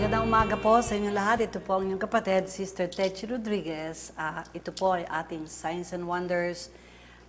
Magandang umaga po sa inyo lahat. Ito po ang inyong kapatid, Sister Techi Rodriguez. Ito po ay ating Signs and Wonders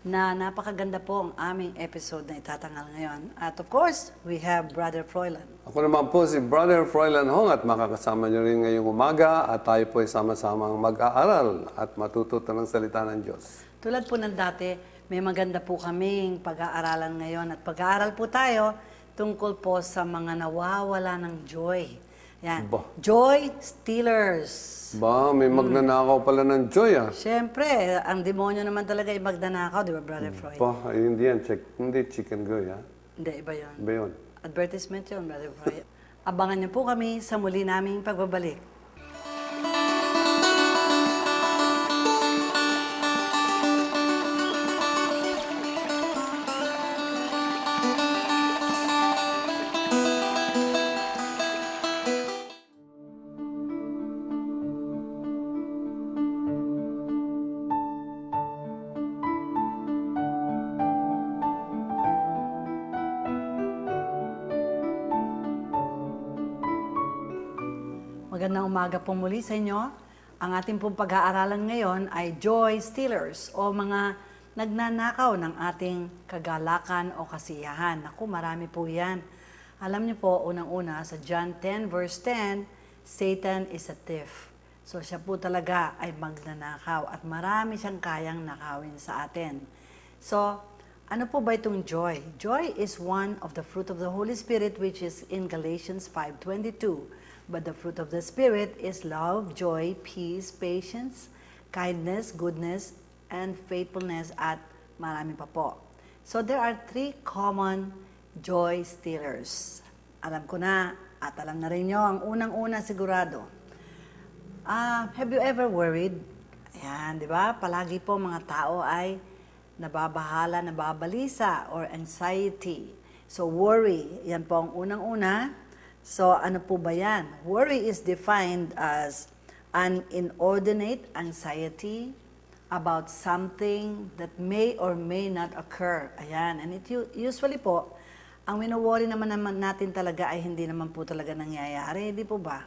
na napakaganda po ang aming episode na itatangal ngayon. At of course, we have Brother Froilan. Ako naman po si Brother Froilan Hong at makakasama niyo rin ngayong umaga at tayo po ay sama-samang mag-aaral at matututo ng salita ng Diyos. Tulad po ng dati, may maganda po kaming pag-aaralan ngayon at pag-aaral po tayo tungkol po sa mga nawawala ng joy. Yan. Ba. Joy stealers. Ba, may magnanakaw pala ng joy ah. Siyempre, ang demonyo naman talaga ay magnanakaw, di ba, Brother Freud? Ba, ay, hindi yan, hindi chicken joy ah. Hindi, iba yun. Iba yun. Advertisement yun, Brother Freud. Abangan niyo po kami sa muli naming pagbabalik. Magandang umaga po muli sa inyo. Ang ating pong pag-aaralan ngayon ay joy stealers o mga nagnanakaw ng ating kagalakan o kasiyahan. Naku, marami po yan. Alam niyo po, unang-una sa John 10 verse 10, Satan is a thief. So siya po talaga ay magnanakaw at marami siyang kayang nakawin sa atin. So, ano po ba itong joy? Joy is one of the fruit of the Holy Spirit which is in Galatians 5:22. But the fruit of the Spirit is love, joy, peace, patience, kindness, goodness, and faithfulness, at marami pa po. So there are 3 common joy stealers. Alam ko na, at alam na rin nyo, ang unang-una sigurado. Have you ever worried? Ayan, di ba? Palagi po mga tao ay nababahala, nababalisa, or anxiety. So worry, yan po ang unang-una. So, ano po ba yan? Worry is defined as an inordinate anxiety about something that may or may not occur. Ayan. And usually po, ang wino-worry naman natin talaga ay hindi naman po talaga nangyayari. Hindi po ba?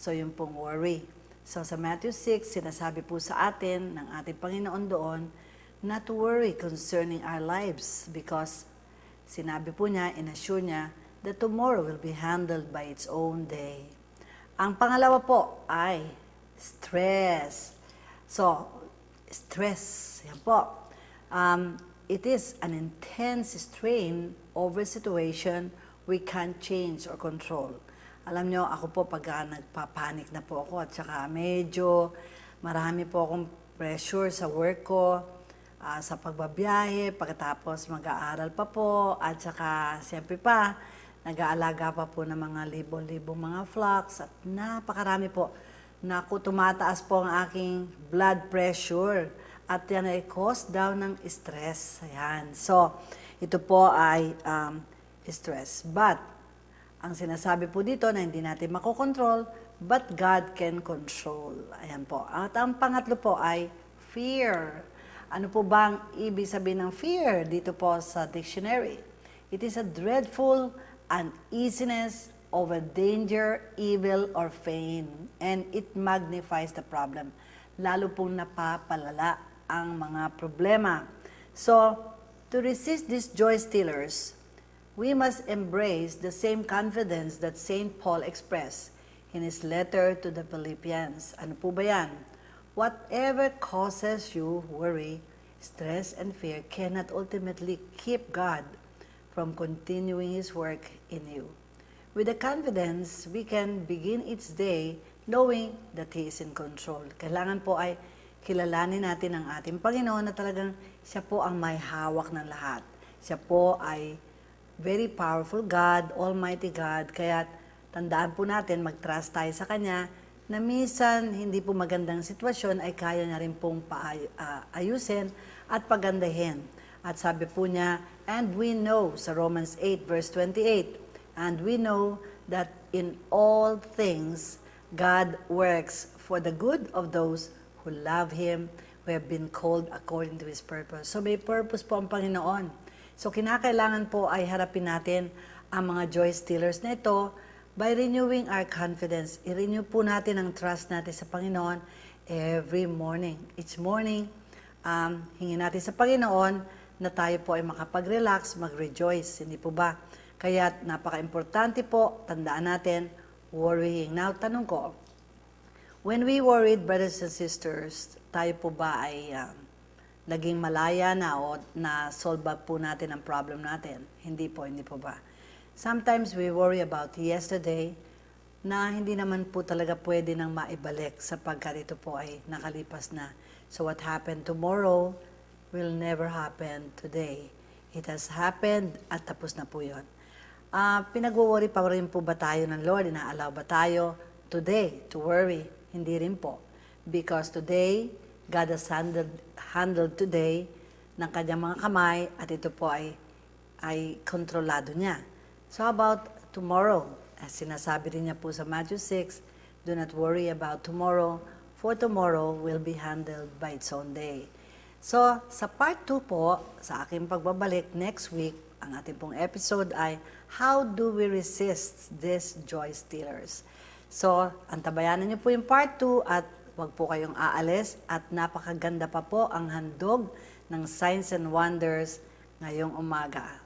So, yung pong worry. So, sa Matthew 6, sinasabi po sa atin ng ating Panginoon doon, not to worry concerning our lives because sinabi po niya, inassure niya, that tomorrow will be handled by its own day. Ang pangalawa po ay stress. So, stress, yan po. It is an intense strain over a situation we can't change or control. Alam nyo, ako po pag nagpapanik na po ako at saka medyo marami po akong pressure sa work ko, sa pagbabiyahe, pagkatapos mag-aaral pa po, at saka siyempre pa, nag-aalaga pa po ng mga libo-libong mga flocks at napakarami po. Naku, tumataas po ang aking blood pressure at yan ay cause daw ng stress. Ayan. So, ito po ay stress. But, ang sinasabi po dito na hindi natin makokontrol, but God can control. Ayan po. At ang pangatlo po ay fear. Ano po ba ang ibig sabihin ng fear dito po sa dictionary? It is a dreadful uneasiness over danger, evil, or pain. And it magnifies the problem. Lalo pong napapalala ang mga problema. So, to resist these joy stealers, we must embrace the same confidence that St. Paul expressed in his letter to the Philippians. Ano po ba yan? Whatever causes you worry, stress, and fear cannot ultimately keep God from continuing His work in you. With the confidence, we can begin each day knowing that He is in control. Kailangan po ay kilalanin natin ang ating Panginoon na talagang Siya po ang may hawak ng lahat. Siya po ay very powerful God, Almighty God, kaya tandaan po natin, mag-trust tayo sa Kanya, na minsan hindi po magandang sitwasyon ay kaya niya rin pong ayusin at pagandahin. At sabi po niya, and we know, sa Romans 8 verse 28, and we know that in all things, God works for the good of those who love Him, who have been called according to His purpose. So may purpose po ang Panginoon. So kinakailangan po ay harapin natin ang mga joy stealers na ito By renewing our confidence, i-renew po natin ang trust natin sa Panginoon every morning. Each morning, hingin natin sa Panginoon na tayo po ay makapag-relax, mag-rejoice. Hindi po ba? Kaya napaka-importante po, tandaan natin, worrying. Now, tanong ko, when we worried, brothers and sisters, tayo po ba ay naging malaya na o na-solve ba po natin ang problem natin? Hindi po ba? Sometimes we worry about yesterday na hindi naman po talaga pwede nang maibalik sapagkat ito po ay nakalipas na. So what happened tomorrow will never happen today. It has happened at tapos na po yun. Pinag-worry pa rin po ba tayo ng Lord? Inaalaw ba tayo today to worry? Hindi rin po. Because today, God has handled today ng kanyang mga kamay at ito po ay kontrolado niya. So how about tomorrow? As sinasabi rin niya po sa Matthew 6, do not worry about tomorrow, for tomorrow will be handled by its own day. So, sa part 2 po, sa aking pagbabalik next week, ang ating pong episode ay how do we resist these joy stealers? So, antabayanan niyo po yung part 2 at huwag po kayong aalis at napakaganda pa po ang handog ng Signs and Wonders ngayong umaga.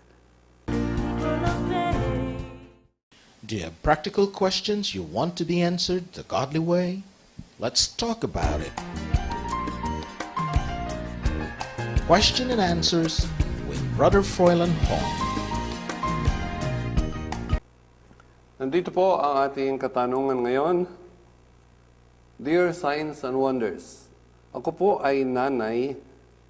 Do you have practical questions you want to be answered the godly way? Let's talk about it. Question and Answers with Brother Froilan Hong. Nandito po ang ating katanungan ngayon. Dear Signs and Wonders, ako po ay nanay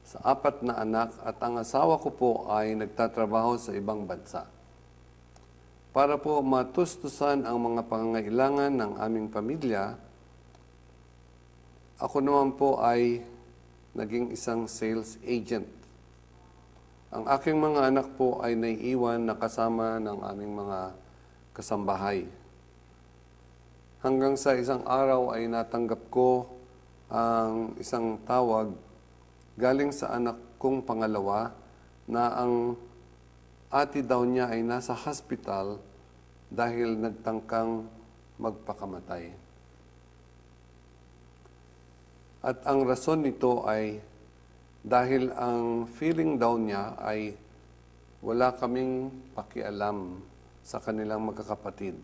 sa 4 na anak at ang asawa ko po ay nagtatrabaho sa ibang bansa. Para po matustusan ang mga pangangailangan ng aming pamilya, ako naman po ay naging isang sales agent. Ang aking mga anak po ay naiiwan na kasama ng aming mga kasambahay. Hanggang sa isang araw ay natanggap ko ang isang tawag galing sa anak kong pangalawa na ang ate daw niya ay nasa hospital dahil nagtangkang magpakamatay. At ang rason nito ay dahil ang feeling daw niya ay wala kaming pakialam sa kanilang magkakapatid.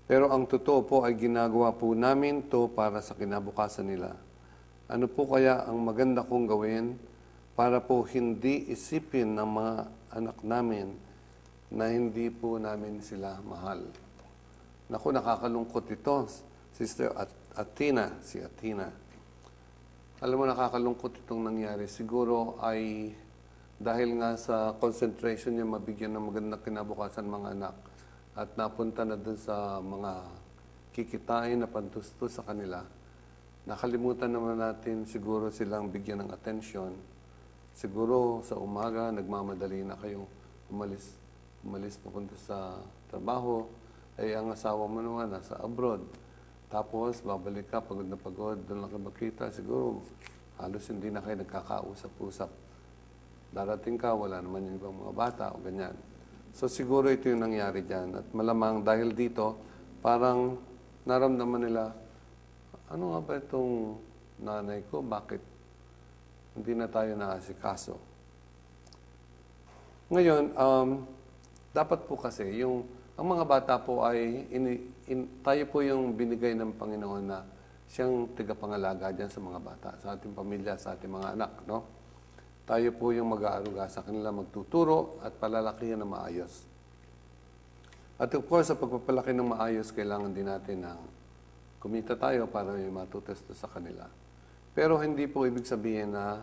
Pero ang totoo po ay ginagawa po namin to para sa kinabukasan nila. Ano po kaya ang maganda kong gawin para po hindi isipin ng mga anak namin na hindi po namin sila mahal? Naku, nakakalungkot ito, Sister Athena, si Athena. Alam mo, nakakalungkot itong nangyari. Siguro ay dahil nga sa concentration niya mabigyan ng magandang kinabukasan mga anak at napunta na dun sa mga kikitain na pantustos sa kanila, nakalimutan naman natin siguro silang bigyan ng atensyon. Siguro sa umaga, nagmamadali na kayong umalis papunta sa trabaho, ay ang asawa mo naman nasa abroad. Tapos, babalik ka, pagod na pagod, doon lang kayo makita. Siguro, halos hindi na kayo nagkakausap-usap. Darating ka, wala naman yung ibang mga bata o ganyan. So, siguro ito yung nangyari dyan. At malamang dahil dito, parang naramdaman nila, ano nga ba itong nanay ko? Bakit hindi na tayo naasikaso? Ngayon, dapat po kasi, ang mga bata po ay, tayo po yung binigay ng Panginoon na siyang tigapangalaga dyan sa mga bata, sa ating pamilya, sa ating mga anak, no? Tayo po yung mag-aaruga sa kanila, magtuturo at palalakihan ng maayos. At of course, sa pagpapalaki ng maayos, kailangan din natin ng kumita tayo para may matutesto sa kanila. Pero hindi po ibig sabihin na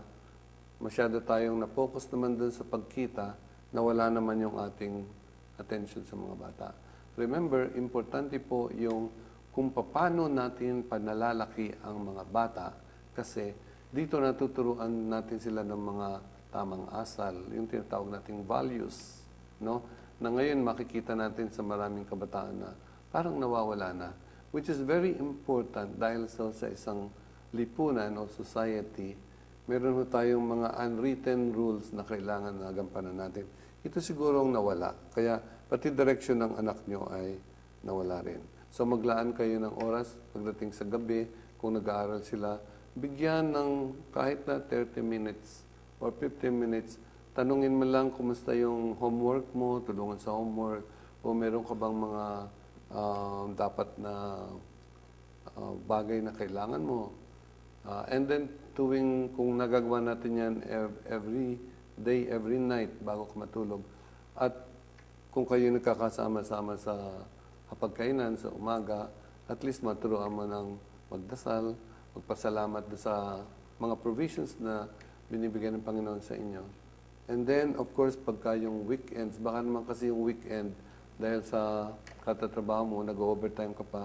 masyado tayong na-focus naman dun sa pagkita na wala naman yung ating attention sa mga bata. Remember, importante po yung kung paano natin panalalaki ang mga bata kasi dito natuturuan natin sila ng mga tamang asal, yung tinatawag nating values, no? Na ngayon makikita natin sa maraming kabataan na parang nawawala na, which is very important dahil sa isang lipunan o society, meron ho tayong mga unwritten rules na kailangan na gampanan natin. Ito siguro ang nawala. Kaya pati direksyon ng anak nyo ay nawala rin. So maglaan kayo ng oras pagdating sa gabi, kung nag-aaral sila, bigyan ng kahit na 30 minutes or 15 minutes, tanungin mo lang kumusta yung homework mo, tulungan sa homework, o meron ka bang mga dapat na bagay na kailangan mo. And then, kung nagagawa natin yan every day, every night, bago ka matulog, at kung kayo nagkakasama-sama sa hapagkainan, sa umaga, at least maturuan mo ng magdasal, magpasalamat sa mga provisions na binibigyan ng Panginoon sa inyo. And then, of course, pagka yung weekends, baka naman kasi yung weekend, dahil sa katatrabaho mo, nag-overtime ka pa,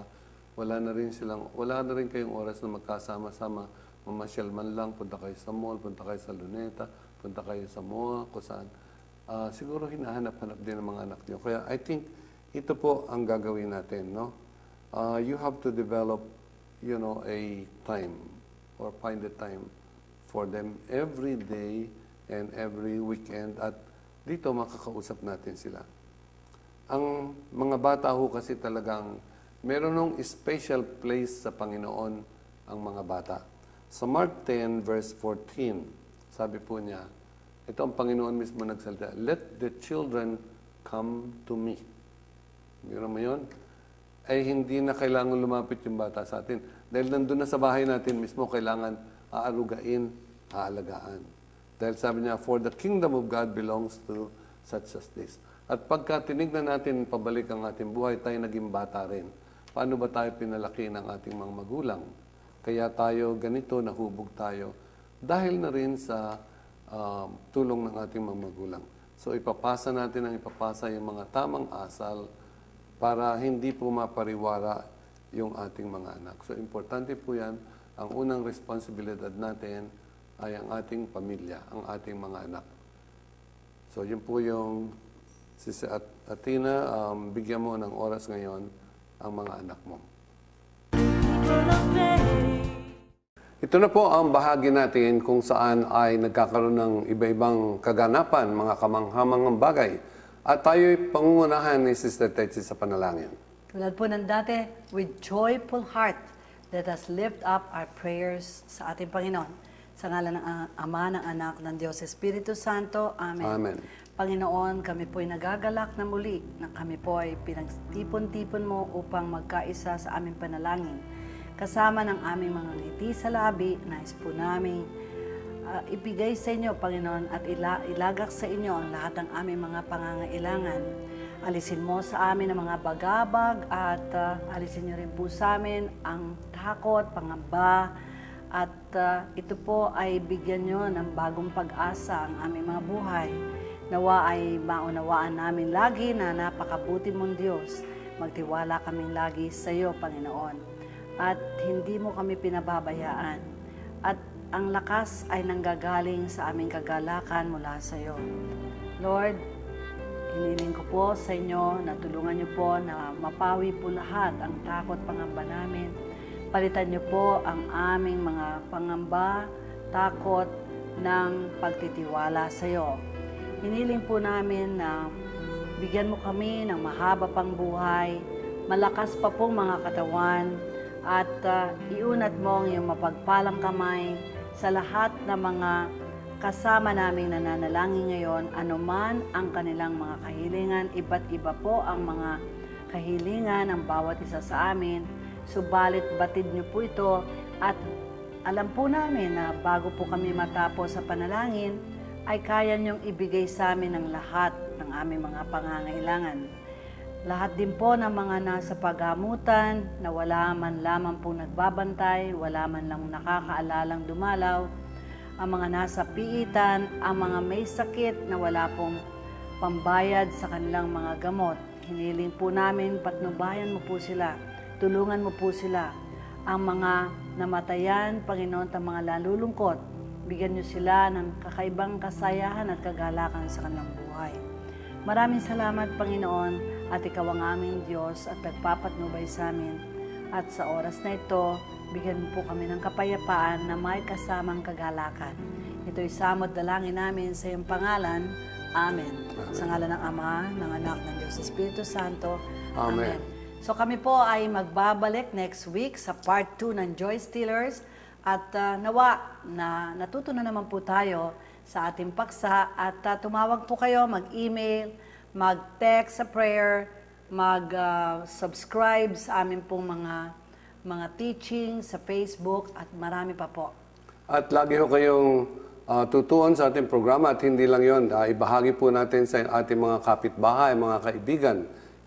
wala na rin kayong oras na magkasama-sama, mamasyal man lang, punta kayo sa mall, punta kayo sa Luneta, punta kayo sa MOA, kung saan. Siguro hinahanap-hanap din ng mga anak niyo. Kaya I think ito po ang gagawin natin, no? You have to develop, a time or find a time for them every day and every weekend at dito makakausap natin sila. Ang mga bata ho kasi talagang meron ng special place sa Panginoon ang mga bata. Sa Mark 10 verse 14, sabi po niya, ito ang Panginoon mismo nagsalita, "Let the children come to me." Meron mo yun? Ay hindi na kailangan lumapit yung bata sa atin. Dahil nandun na sa bahay natin mismo, kailangan aarugain, aalagaan. Dahil sabi niya, "For the kingdom of God belongs to such as this." At pagka tinignan natin pabalik ang ating buhay, tayo naging bata rin. Paano ba tayo pinalaki ng ating mga magulang? Kaya tayo ganito, nahubog tayo. Dahil na rin sa tulong ng ating mga magulang. So ipapasa natin yung mga tamang asal para hindi po mapariwara yung ating mga anak. So importante po yan. Ang unang responsibilidad natin ay ang ating pamilya, ang ating mga anak. So yun po yung Sisi Athena, bigyan mo ng oras ngayon ang mga anak mo. Ito na po ang bahagi natin kung saan ay nagkakaroon ng iba-ibang kaganapan, mga kamanghamangang bagay. At tayo'y pangungunahan ni Sister Tetsi sa panalangin. Tulad po ng dati, with joyful heart, let us lift up our prayers sa ating Panginoon. Sa ngalan ng Ama, ng Anak, ng Diyos Espiritu Santo. Amen. Amen. Panginoon, kami po'y nagagalak na muli na kami po'y pinagtipon-tipon mo upang magkaisa sa aming panalangin. Kasama ng aming mga ngiti sa labi, nais po namin ibigay sa inyo, Panginoon, at ilagak sa inyo ang lahat ng aming mga pangangailangan. Alisin mo sa amin ang mga bagabag at alisin niyo rin po sa amin ang takot, pangamba, at ito po ay bigyan nyo ng bagong pag-asa ang aming mga buhay. Nawa ay maunawaan namin lagi na napakabuti mong Diyos. Magtiwala kaming lagi sa iyo, Panginoon. At hindi mo kami pinababayaan. At ang lakas ay nanggagaling sa aming kagalakan mula sa iyo. Lord, hiniling ko po sa inyo na tulungan niyo po na mapawi po lahat ang takot pangamba namin. Palitan niyo po ang aming mga pangamba, takot ng pagtitiwala sa iyo. Hiniling po namin na bigyan mo kami ng mahaba pang buhay, malakas pa pong mga katawan, at iunat mo ang iyong mapagpalang kamay sa lahat ng mga kasama naming nananalangin ngayon, anuman ang kanilang mga kahilingan. Iba't iba po ang mga kahilingan ng bawat isa sa amin. Subalit batid niyo po ito at alam po namin na bago po kami matapos sa panalangin, ay kaya niyong ibigay sa amin ang lahat ng aming mga pangangailangan. Lahat din po ng mga nasa paghamutan na wala man lamang po nagbabantay, wala man lang nakakaalalang dumalaw, ang mga nasa piitan, ang mga may sakit na wala pong pambayad sa kanilang mga gamot. Hiniling po namin, patnubayan mo po sila, tulungan mo po sila. Ang mga namatayan, Panginoon, at mga lalulungkot, bigyan niyo sila ng kakaibang kasayahan at kagalakan sa kanilang buhay. Maraming salamat, Panginoon, at Ikaw ang aming Diyos at nagpapatnubay sa amin. At sa oras na ito, bigyan mo po kami ng kapayapaan na may kasamang kagalakan. Ito'y samot dalangin namin sa iyong pangalan. Amen. Sa ngalan ng Ama, ng Anak, ng Diyos Espiritu Santo. Amen. So kami po ay magbabalik next week sa part 2 ng Joy Stealers at nawa na natuto na naman po tayo sa ating paksa at tumawag po kayo, mag-email, mag-text sa prayer, mag-subscribe sa amin pong mga teaching sa Facebook at marami pa po. At lagi ho kayong tutuon sa ating programa at hindi lang yon, ibahagi po natin sa ating mga kapitbahay, mga kaibigan,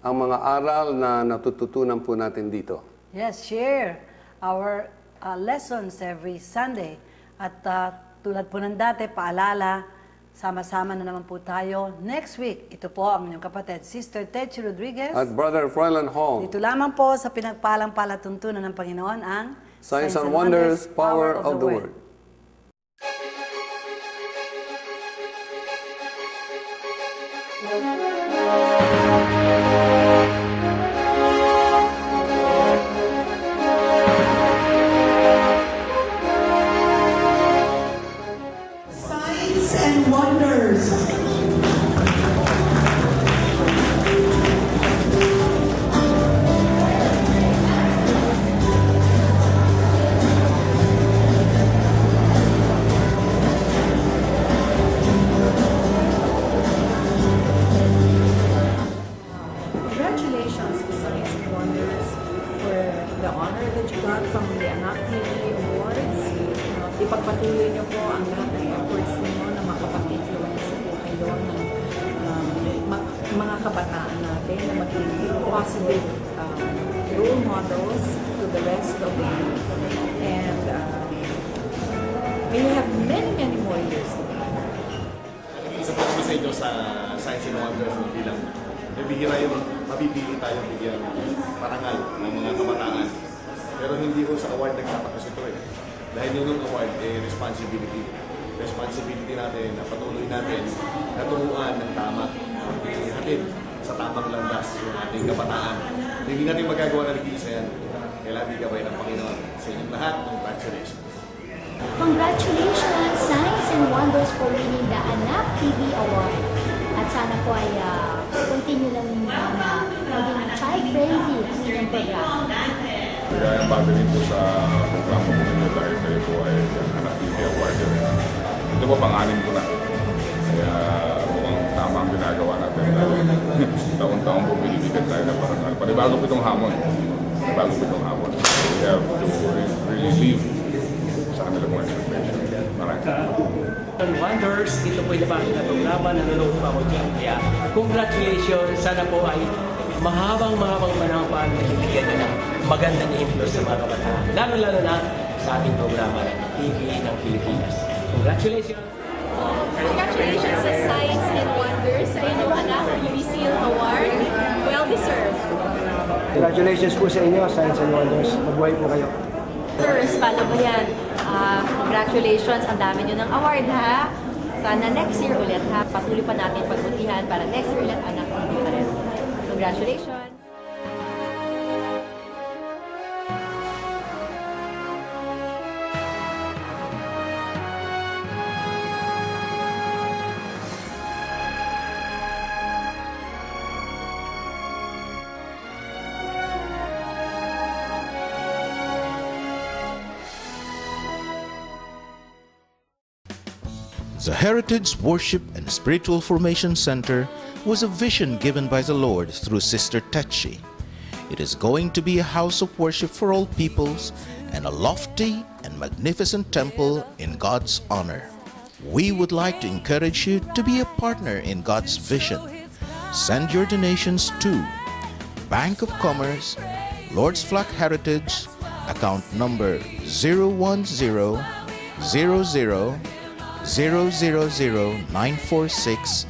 ang mga aral na natututunan po natin dito. Yes, share our lessons every Sunday. At tulad po ng dati, paalala, sama-sama na naman po tayo next week. Ito po ang inyong kapatid, Sister Techi Rodriguez. At Brother Froilan Hong, Dito lamang po sa pinagpalang palatuntunan ng Panginoon ang Signs and Wonders, Power of the Word. Signs and wonders. Congratulations, Signs and Wonders, for the honor that you got from the Anak TV Awards. Ipagpatuloy niyo po ang lahat ng efforts ninyo na makapag-influence po kayo ng mga kabataan natin na maging positive role models to the rest of the youth. And may you have many, many more years to come. Isa po kami sa inyo sa Signs and Wonders ng bilang nabihira yung mapipili tayo bigyan parangal ng mga kabataan. Pero hindi ko sa award nagtatakas ito eh. Dahil yung award responsibility. Responsibility natin na patuloy natin na turuan ng tama. Ihatid sa tamang landas yung ating kabataan. Hindi natin magagawa na nag-iisa yan. Kailangan di gabay ng Panginoon. Sa inyong lahat, congratulations. Congratulations, Signs and Wonders for winning the Anak TV Award. At sana po ay continue lang ninyo na maging child-friendly ang inyong program. Kaya ang bago rin po sa programa po ninyo dahil kayo po ay Anak TV Award. Ito po pang-anim ko na. Kaya mukhang tama ang ginagawa natin. Taon-taon po binibigyan tayo ng parangal. Panibago po itong hamon. Panibago po itong hamon. We have to really live sa kanila pong expectation. Maraming. Wonders, dito po ilabas na programa, nanonood pa ako dyan. Kaya congratulations, sana po ay mahabang panahon pa nabibigyan nyo ng magandang influence sa mga kabataan. Lalo-lalo na sa ating programa ng TV ng Pilipinas. Congratulations! Congratulations sa Signs and Wonders sa inyong Anak TV Seal Award. Well deserved. Congratulations po sa inyo, Signs and Wonders. Magbuhay po kayo. First, paano ba yan? Congratulations, ang dami nyo ng award ha. Sana next year ulit ha. Patuloy pa natin pagbutihan para next year ulit Anak TV pa rin. Congratulations! The Heritage Worship and Spiritual Formation Center was a vision given by the Lord through Sister Techi. It is going to be a house of worship for all peoples and a lofty and magnificent temple in God's honor. We would like to encourage you to be a partner in God's vision. Send your donations to Bank of Commerce, Lord's Flock Heritage, account number 01000000946